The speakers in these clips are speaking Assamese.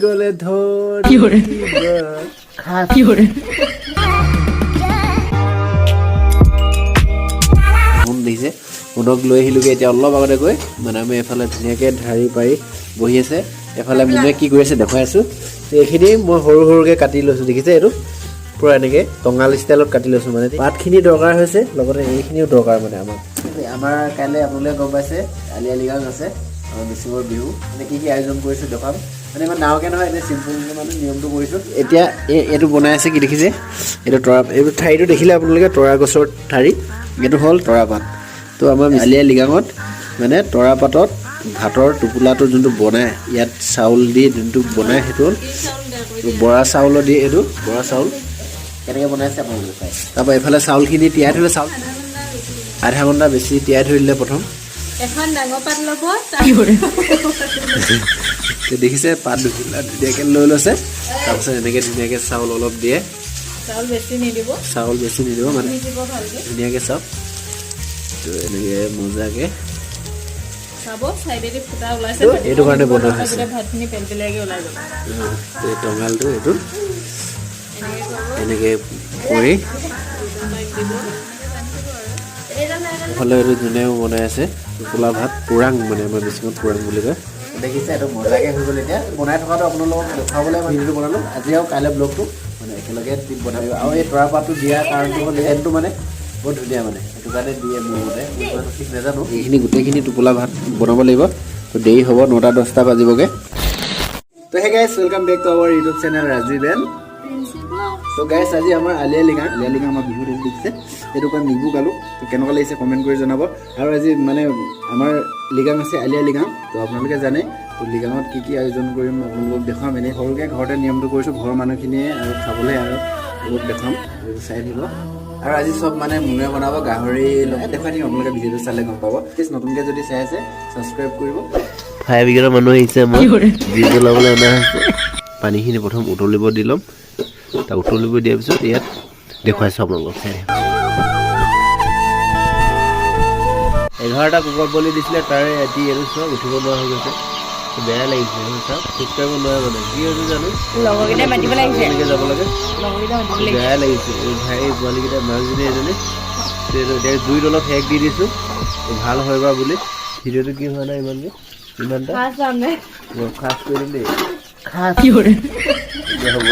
গলে ধৰি দিছে মুনক লৈ আহিলোগে এতিয়া অলপ আগতে গৈ মানে আমি এফালে ধুনীয়াকে ঢাৰি পাৰি বহি আছে এফালে মুনে কি কৰি আছে দেখুৱাই আছো এইখিনি মই সৰু সৰুকে কাটি লৈছো দেখিছে এইটো পুৰা এনেকে টঙাল ষ্টাইলত কাটি লৈছো মানে পাতখিনি দৰকাৰ হৈছে লগতে এইখিনিও দৰকাৰ মানে আমাৰ কাইলে আপোনালোকে গম পাইছে আলি আলিগাং আছে মিচিঙৰ বিহু মানে কি আয়োজন কৰিছো দেখাম মানে ইমান ডাঙৰকে নহয় এনে চিম্পল মানে নিয়মটো কৰিছো এতিয়া এইটো বনাই আছে কি দেখিছে এইটো তৰা এইটো ঠাইটো দেখিলে আপোনালোকে তৰা গছৰ ঠাৰি এইটো হ'ল তৰা পাত তো আমাৰ আলিয়া লিগাঙত মানে তৰা পাতত ভাতৰ টোপোলাটো যোনটো বনাই ইয়াত চাউল দি যোনটো বনাই সেইটো হ'ল বৰা চাউল দি এইটো বৰা চাউল কেনেকৈ বনাইছে আপোনালোকে চাই তাৰপৰা এইফালে চাউলখিনি তিয়াই থ'লে চাউল আধা ঘণ্টা বেছি তিয়াই থৈ দিলে প্ৰথম এখন ডাঙৰ পাত ল'ব দেখিছে পাত ধুনীয়াকৈ লৈ লৈছে তাৰপিছত এনেকৈ ধুনীয়াকৈ চাউল অলপ দিয়ে চাউল বেছি নিদিব মানে ধুনীয়াকৈ চাওক তো এনেকৈ মজাকৈ এইটো কাৰণে বনোৱা হৈছে এই টঙালটো এইটো এনেকৈ কৰি এইফালে এইটো যোনে বনাই আছে টোপোলা ভাত পুৰাং মানে আমাৰ মিচিঙত পুৰাং বুলি কয় দেখিছে এইটো মজাকৈ হৈ গ'ল এতিয়া বনাই থকাটো আপোনালোকক দেখুৱাবলৈ মই ভিডিঅ'টো বনালোঁ আজি আৰু কাইলৈ ব্লগটো মানে একেলগে বনাই আৰু এই তৰা পাতটো দিয়াৰ কাৰণটো হ'ল এইটো মানে বহুত ধুনীয়া মানে সেইটো কাৰণে দিয়ে মোৰ মতে মই ঠিক নাজানো এইখিনি গোটেইখিনি টোপোলা ভাত বনাব লাগিব তো দেৰি হ'ব 9টা 10টা বাজিবগৈ তো hey guys welcome back to our YouTube channel Rajiv and তো গাইছ আজি আমাৰ আলিয়া লিগাং আমাৰ বিহুত দেখিছে এইটো কাৰণে নিবু গালোঁ তো কেনেকুৱা লাগিছে কমেণ্ট কৰি জনাব আৰু আজি মানে আমাৰ লিগাং আছে আলিয়া লিগাং তো আপোনালোকে জানে তো লিগাঙত কি কি আয়োজন কৰিম আপোনালোকক দেখুৱাম এনেই সৰুকৈ ঘৰতে নিয়মটো কৰিছোঁ ঘৰৰ মানুহখিনিয়ে আৰু খাবলৈ আৰু বহুত দেখুৱাম চাই দিব আৰু আজি চব মানে মুনুৱে বনাব গাহৰি লগাই দেখুৱাই দিম আপোনালোকে ভিডিঅ'টো চালে গম পাব প্লিজ নতুনকৈ যদি চাই আছে ছাবস্ক্ৰাইব কৰিব ফায়াৰবিকেটৰ মানুহ আহিছে মই ভিডিঅ' ল'বলৈ অনা হৈছে পানীখিনি প্ৰথম উতলিব দি ল'ম তাৰ উতলিব দিয়াৰ পিছত ইয়াত দেখুৱাইছোঁ আপোনালোকক চাই 11টা কুকুৰ বলি দিছিলে তাৰে এটি এইটো চব উঠিব নোৱাৰা হৈ গৈছে বেয়া লাগিছে চাওক ঠিক কৰিব নোৱাৰে মানে কি হৈছে জানো লগৰকেইটাই মাতিব লাগিছে এনেকৈ যাব লাগে বেয়া লাগিছে এই ভাই পোৱালিকেইটা মাকজনী এজনী এতিয়া জুইত অলপ সেক দি দিছোঁ ভাল হয় বা বুলি ভিডিঅ'টো কি হোৱা নাই ইমানকৈ ইমানটা খাচ কৰি দিম দেই খাচ হ'ব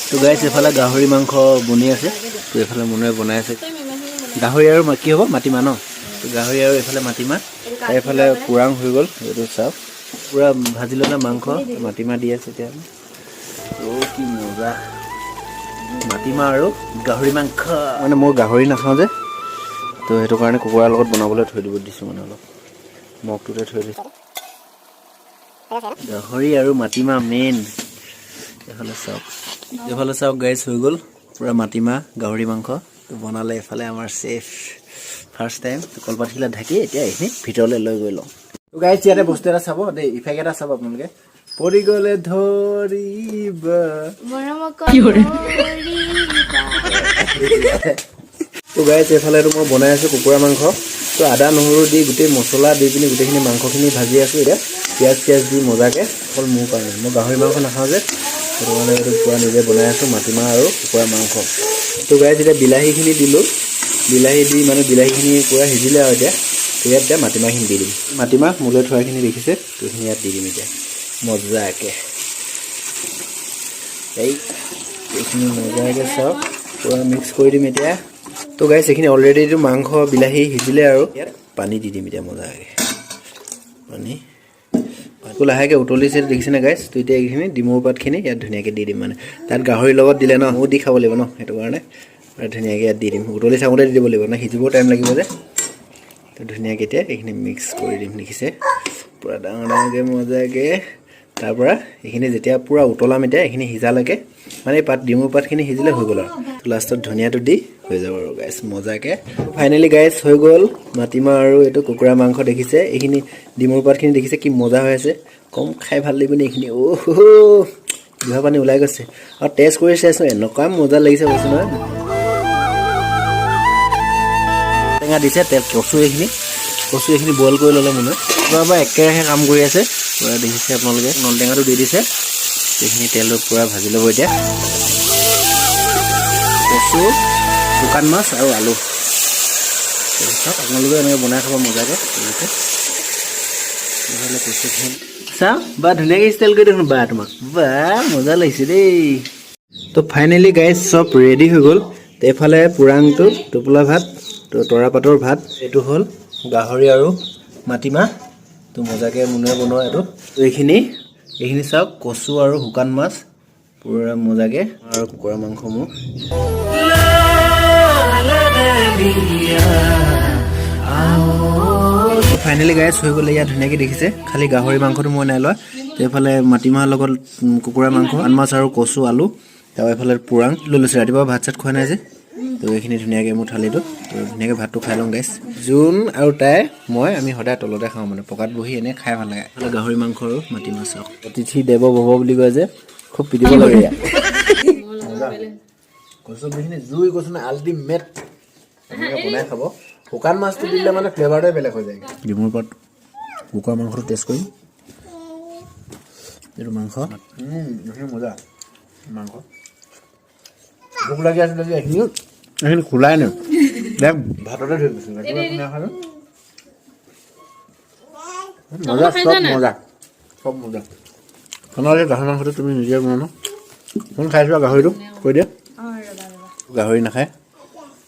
তো গাইছ এইফালে গাহৰি মাংস বনি আছে তো এইফালে মুনুৱে বনাই আছে গাহৰি আৰু কি হ'ব মাটিমাহ ন গাহৰি আৰু এইফালে মাটিমাহ এইফালে পুৰাং হৈ গ'ল এইটো চাওক পুৰা ভাজি ল'লে মাংস মাটিমাহ দি আছে এতিয়া কি মজা মাটিমাহ আৰু গাহৰি মাংস মানে মই গাহৰি নাখাওঁ যে তো সেইটো কাৰণে কুকুৰাৰ লগত বনাবলৈ থৈ দিব দিছোঁ মানে অলপ মগটোতে থৈ দিছোঁ গাহৰি আৰু মাটিমাহ মেইন এইফালে চাওক গাইছ হৈ গ'ল পুৰা মাটিমাহ গাহৰি মাংস তো বনালে এইফালে আমাৰ চেফ ফাৰ্ষ্ট টাইম কলপাতখিলা ঢাকি এতিয়া এইখিনি ভিতৰলৈ লৈ গৈ লওঁ তো গাইছ ইয়াতে বস্তু এটা চাব দেই ইফেক্ট এটা চাব আপোনালোকে পৰি গ'লে ধৰিবা তো গাইছ এইফালেতো মই বনাই আছোঁ কুকুৰা মাংস তো আদা নহৰু দি গোটেই মছলা দি পিনি গোটেইখিনি মাংসখিনি ভাজি আছোঁ এতিয়া পিঁয়াজ দি মজাকৈ অকল মোৰ কাৰণে মই গাহৰি মাংস নাখাওঁ যে সেইটো কাৰণে এইটো পুৰা নিজে বনাই আছোঁ মাটিমাহ আৰু কুকুৰা মাংস তো গাইছ এতিয়া বিলাহীখিনি দিলোঁ বিলাহী দি মানে বিলাহীখিনি পুৰা সিজিলে আৰু এতিয়া ইয়াত এতিয়া মাটিমাহখিনি দি দিম মাটিমাহ মোলৈ থোৱাখিনি দেখিছে তো সেইখিনি ইয়াত দি দিম এতিয়া মজাকৈ এইখিনি মজাকৈ চাওক পুৰা মিক্স কৰি দিম এতিয়া তো গাইছ এইখিনি অলৰেডি মাংস বিলাহী সিজিলে আৰু ইয়াত পানী দি দিম এতিয়া মজাকৈ পানী লাহেকৈ উতলিছে দেখিছেনে গাইছ তো এতিয়া এইখিনি ডিমৰ পাতখিনি ইয়াত ধুনীয়াকৈ দি দিম মানে তাত গাহৰিৰ লগত দিলে ন ময়ো দি খাব লাগিব ন সেইটো কাৰণে ধুনীয়াকৈ ইয়াত দি দিম উতলি চাওঁতে দি দিব লাগিব ন সিজিবও টাইম লাগিব যে তো ধুনীয়াকৈ এতিয়া এইখিনি মিক্স কৰি দিম দেখিছে পুৰা ডাঙৰ ডাঙৰকৈ মজাকৈ তাৰপৰা এইখিনি যেতিয়া পুৰা উতলাম এতিয়া এইখিনি সিজালৈকে মানে ডিমৰ পাতখিনি সিজিলে হৈ গ'ল আৰু লাষ্টত ধনিয়াটো দি হৈ যাব আৰু গাইছ মজাকৈ ফাইনেলি গাইছ হৈ গ'ল মাটিমাহ আৰু এইটো কুকুৰা মাংস দেখিছে এইখিনি ডিমৰ পাতখিনি দেখিছে কি মজা হৈ আছে কম খাই ভাল লাগিব নে এইখিনি জিভা পানী ওলাই গৈছে আৰু টেষ্ট কৰি চাইছোঁ এনেকুৱা মজা লাগিছে কৈছোঁ নহয় টেঙা দিছে তেল কচু এইখিনি কচু এইখিনি বইল কৰি ল'লে মানে পূৰা একেৰাহে কাম কৰি আছে পূৰা দেখিছে আপোনালোকে নলটেঙাটো দি দিছে এইখিনি তেলত পূৰা ভাজি ল'ব এতিয়া কচু শুকান মাছ আৰু আলু চাওক আপোনালোকে এনেকৈ বনাই খাব মজাকৈ নহ'লে কচুখিনি চাওক বা ধুনীয়াকৈ ষ্টাইল কৰি দেখোন বা তোমাক বা মজা লাগিছে দেই তো ফাইনেলি গাইজ চব ৰেডি হৈ গ'ল তো এইফালে পুৰাংটো টোপোলা ভাত তো তৰাপাতৰ ভাত এইটো হ'ল গাহৰি আৰু মাটিমাহ তো মজাকৈ মুনুৱে বনোৱা এইটো তো এইখিনি চাওক কচু আৰু শুকান মাছ পুৰা মজাকৈ আৰু কুকুৰা মাংস মোৰ ফাইনেলি গাইজ হৈ গ'লে ইয়াত ধুনীয়াকৈ দেখিছে খালি গাহৰি মাংসটো মই নাই লোৱা তো এইফালে মাটিমাহৰ লগত কুকুৰা মাংস শুকান মাছ আৰু কচু আলু তাৰ এইফালে পুৰাং লৈ লৈছোঁ ৰাতিপুৱা ভাত চাত খোৱা নাই যে তো এইখিনি ধুনীয়াকৈ মোৰ থালিটো তো ধুনীয়াকৈ ভাতটো খাই লওঁ গাইজ জোন আৰু তাই মই আমি সদায় তলতে খাওঁ মানে পকাত বহি এনেই খাই ভাল লাগে গাহৰি মাংস আৰু মাটিমাহ চাওক অতিথি দেৱ ভৱ বুলি কয় যে খুব পিটিব লাগে ইয়াত কচু বিখিনি জুই কচু নে আল্টিমেট বনাই খাব শুকান মাছটো দিলে মানে ফ্লেভাৰটোৱে বেলেগ হৈ যায় ডিমৰ পাত কুকুৰা মাংসটো টেষ্ট কৰিম এইটো মাংস মজা মাংস ভোক লাগি আছিলে যে এইখিনি খোলাই নাই দেখ ভাততে ধৰি গৈছিল মজা চব মজা তোমালোকে গাহৰি মাংসটো তুমি নিজে বনানো কোন খাইছোৱা গাহৰিটো কৈ দিয়া গাহৰি নাখায়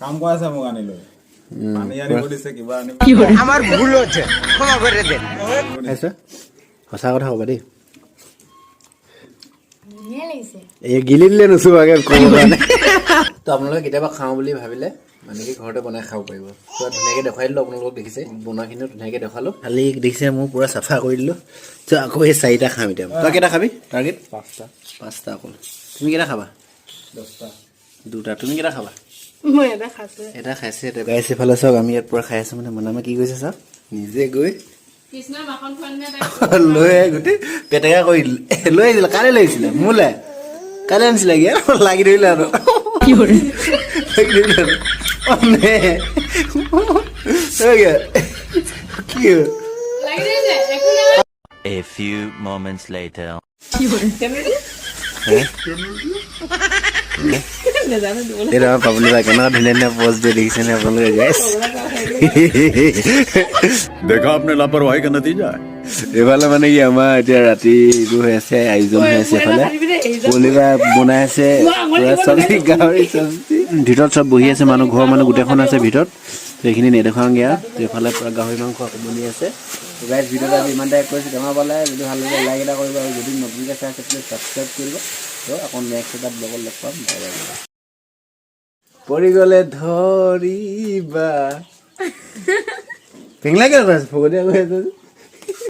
কাম কৰা আছে মোক আনি লৈ আমার ভুল হচ্ছে ক্ষমা করে দেন সঁচা কথা ক'বা দেই এই গিলি দিলে নুচো আগে ক'ব কাৰণে তো আপোনালোকে কেতিয়াবা খাওঁ বুলি ভাবিলে মানে কি ঘৰতে বনাই খাব পাৰিব পূৰা ধুনীয়াকৈ দেখুৱাই দিলোঁ আপোনালোকক দেখিছে বনোৱাখিনিও ধুনীয়াকৈ দেখালোঁ খালি দেখিছে মোৰ পূৰা চাফা কৰি দিলোঁ তো আকৌ এই 4টা খাম এতিয়া তই কেইটা খাবি টাৰ্গেট 5টা অকল তুমি কেইটা খাবা 10টা 2টা তুমি কেইটা খাবা মই এটা খাইছো এটা গাইছ এইফালে চাওক আমি ইয়াত পূৰা খাই আছোঁ মানে মনামে কি কৈছে চাওক নিজে গৈ কৃষ্ণৰ মাখন খোৱানে লৈ গোটেই পেটেকা কৰি দিলে লৈ আহিছিলে কালি লৈ আহিছিলে মোলৈ কালি আনিছিলে লাগি ধৰিলে আৰু কি A few moments later. পাবলি বা কেনেকুৱা ধুনীয়া ধুনীয়া পজ দিয়ে দেখিছেনে আপোনালোকে গাইছ देखा आपने लापरवाही का नतीजा है এইফালে মানে কি আমাৰ এতিয়া ৰাতি এইটো হৈ আছে আয়োজন হৈ আছে এইফালে পলিবা বনাই আছে পুৰা চব্জি গাহৰি চব্জি ভিতৰত চব বহি আছে মানুহ ঘৰৰ মানুহ গোটেইখন আছে ভিতৰত সেইখিনি নেদেখাওঁগৈ আৰু এইফালে পূৰা গাহৰি মাংস বনি আছে গাইজ ভিডিঅ'টো আজি ইমান টাইপ কৰিছোঁ জমা পালে যদি ভাল লাগে লাইক এটা কৰিব আৰু যদি নতুনকৈ চাই আছে প্লিজ ছাবস্ক্ৰাইব কৰিব তো আকৌ নেক্সট এটা ব্লগত লগ পাম পৰি গ'লে ধৰিবা পেংলাকে ফকতীয়া কৰি আছে